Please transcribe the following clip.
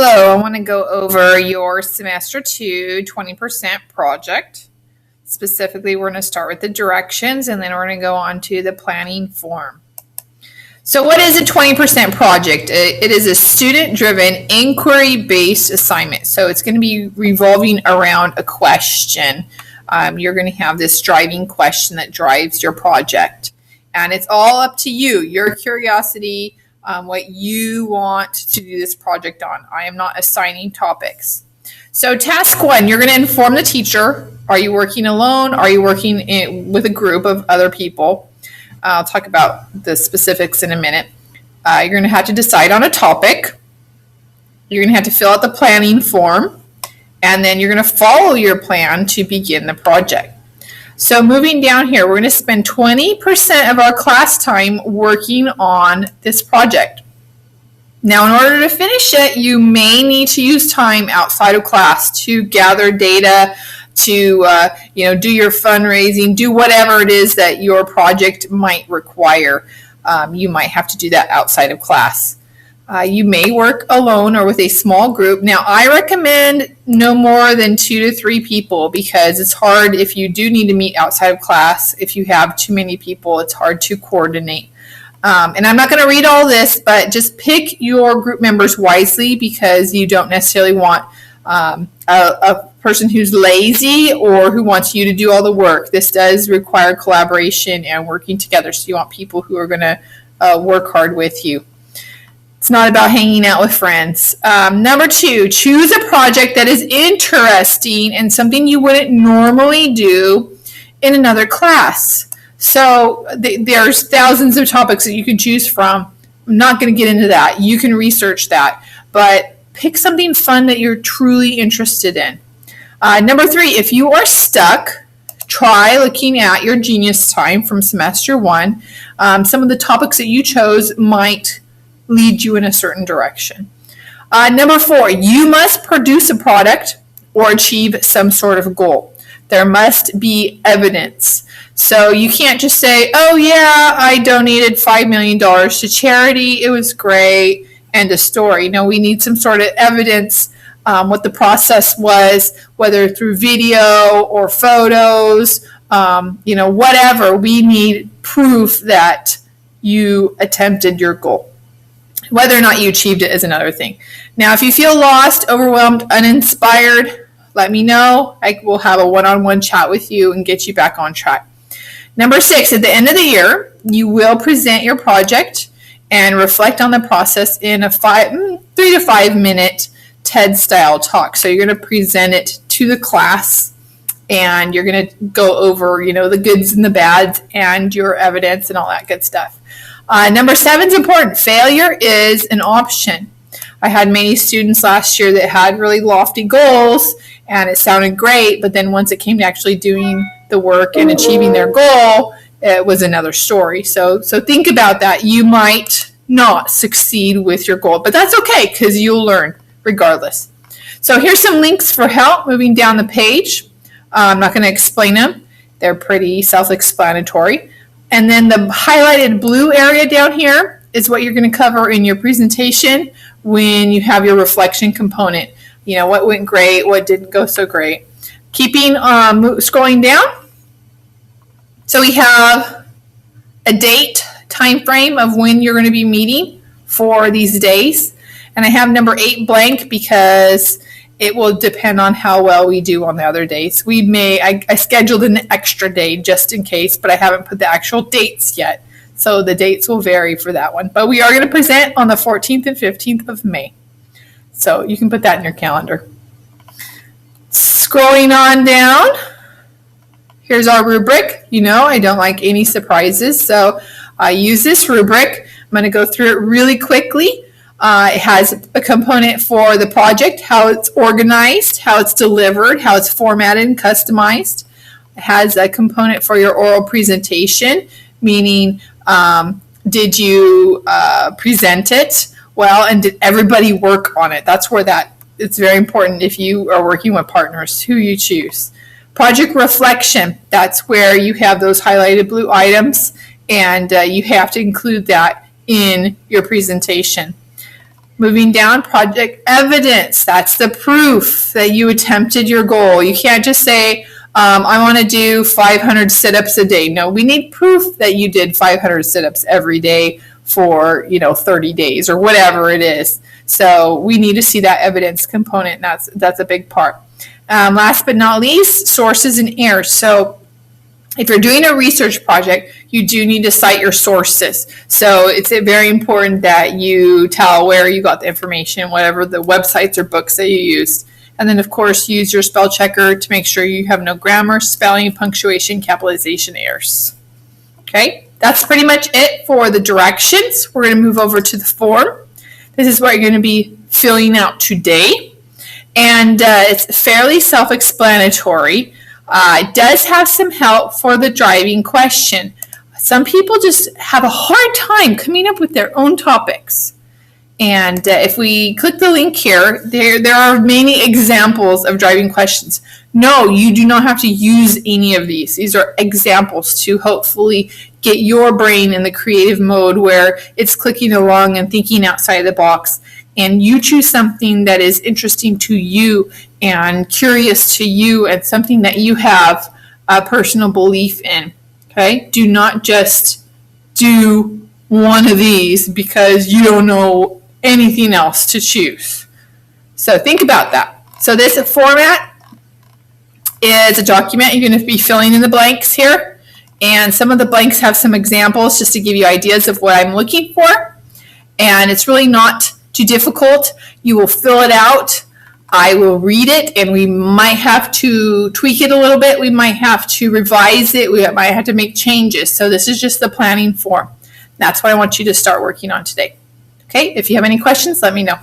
Hello, I want to go over your semester 2 20% project. Specifically, we're going to start with the directions and then we're going to go on to the planning form. So what is a 20% project? It is a student-driven, inquiry-based assignment. So it's going to be revolving around a question. You're going to have this driving question that drives your project. And it's all up to you, your curiosity, what you want to do this project on. I am not assigning topics. So task 1, you're going to inform the teacher. Are you working alone? Are you working with a group of other people? I'll talk about the specifics in a minute. You're going to have to decide on a topic. You're going to have to fill out the planning form. And then you're going to follow your plan to begin the project. So moving down here, we're going to spend 20% of our class time working on this project. Now, in order to finish it, you may need to use time outside of class to gather data, to do your fundraising, do whatever it is that your project might require. You might have to do that outside of class. You may work alone or with a small group. Now, I recommend no more than 2 to 3 people because it's hard if you do need to meet outside of class. If you have too many people, it's hard to coordinate. And I'm not going to read all this, but just pick your group members wisely because you don't necessarily want a person who's lazy or who wants you to do all the work. This does require collaboration and working together, so you want people who are going to work hard with you. It's not about hanging out with friends. Number 2, choose a project that is interesting and something you wouldn't normally do in another class. So there's thousands of topics that you can choose from. I'm not going to get into that. You can research that. But pick something fun that you're truly interested in. Number 3, if you are stuck, try looking at your Genius time from semester 1. Some of the topics that you chose might lead you in a certain direction. Number 4, you must produce a product or achieve some sort of goal. There must be evidence. So you can't just say, oh yeah, I donated $5 million to charity. It was great. End of story. No, we need some sort of evidence, what the process was, whether through video or photos, whatever. We need proof that you attempted your goal. Whether or not you achieved it is another thing. Now, if you feel lost, overwhelmed, uninspired, let me know. I will have a one-on-one chat with you and get you back on track. Number 6, at the end of the year, you will present your project and reflect on the process in a 3 to 5 minute TED-style talk. So you're going to present it to the class and you're going to go over, the goods and the bads and your evidence and all that good stuff. Number 7 is important. Failure is an option. I had many students last year that had really lofty goals and it sounded great, but then once it came to actually doing the work and achieving their goal, it was another story. So think about that. You might not succeed with your goal, but that's okay because you'll learn regardless. So here's some links for help moving down the page. I'm not going to explain them. They're pretty self-explanatory. And then the highlighted blue area down here is what you're going to cover in your presentation when you have your reflection component. What went great, what didn't go so great. Keeping scrolling down. So we have a date, time frame of when you're going to be meeting for these days. And I have number 8 blank because it will depend on how well we do on the other days. I scheduled an extra day just in case, but I haven't put the actual dates yet. So the dates will vary for that one. But we are going to present on the 14th and 15th of May. So you can put that in your calendar. Scrolling on down, here's our rubric. I don't like any surprises, so I use this rubric. I'm going to go through it really quickly. It has a component for the project, how it's organized, how it's delivered, how it's formatted and customized. It has a component for your oral presentation, meaning did you present it well and did everybody work on it? That's where it's very important if you are working with partners, who you choose. Project reflection, that's where you have those highlighted blue items and you have to include that in your presentation. Moving down, project evidence. That's the proof that you attempted your goal. You can't just say, I want to do 500 sit-ups a day. No, we need proof that you did 500 sit-ups every day for 30 days or whatever it is. So we need to see that evidence component. That's a big part. Last but not least, sources and errors. So if you're doing a research project, you do need to cite your sources. So it's very important that you tell where you got the information, whatever the websites or books that you used. And then, of course, use your spell checker to make sure you have no grammar, spelling, punctuation, capitalization errors. Okay, that's pretty much it for the directions. We're going to move over to the form. This is what you're going to be filling out today. And it's fairly self-explanatory. It does have some help for the driving question. Some people just have a hard time coming up with their own topics. And if we click the link here, there are many examples of driving questions. No, you do not have to use any of these. These are examples to hopefully get your brain in the creative mode where it's clicking along and thinking outside the box. And you choose something that is interesting to you and curious to you and something that you have a personal belief in. Okay? Do not just do one of these because you don't know anything else to choose. So think about that. So this format is a document. You're going to be filling in the blanks here. And some of the blanks have some examples just to give you ideas of what I'm looking for. And it's really not too difficult. You will fill it out. I will read it, and we might have to tweak it a little bit. We might have to revise it. We might have to make changes. So this is just the planning form. That's what I want you to start working on today. Okay, if you have any questions, let me know.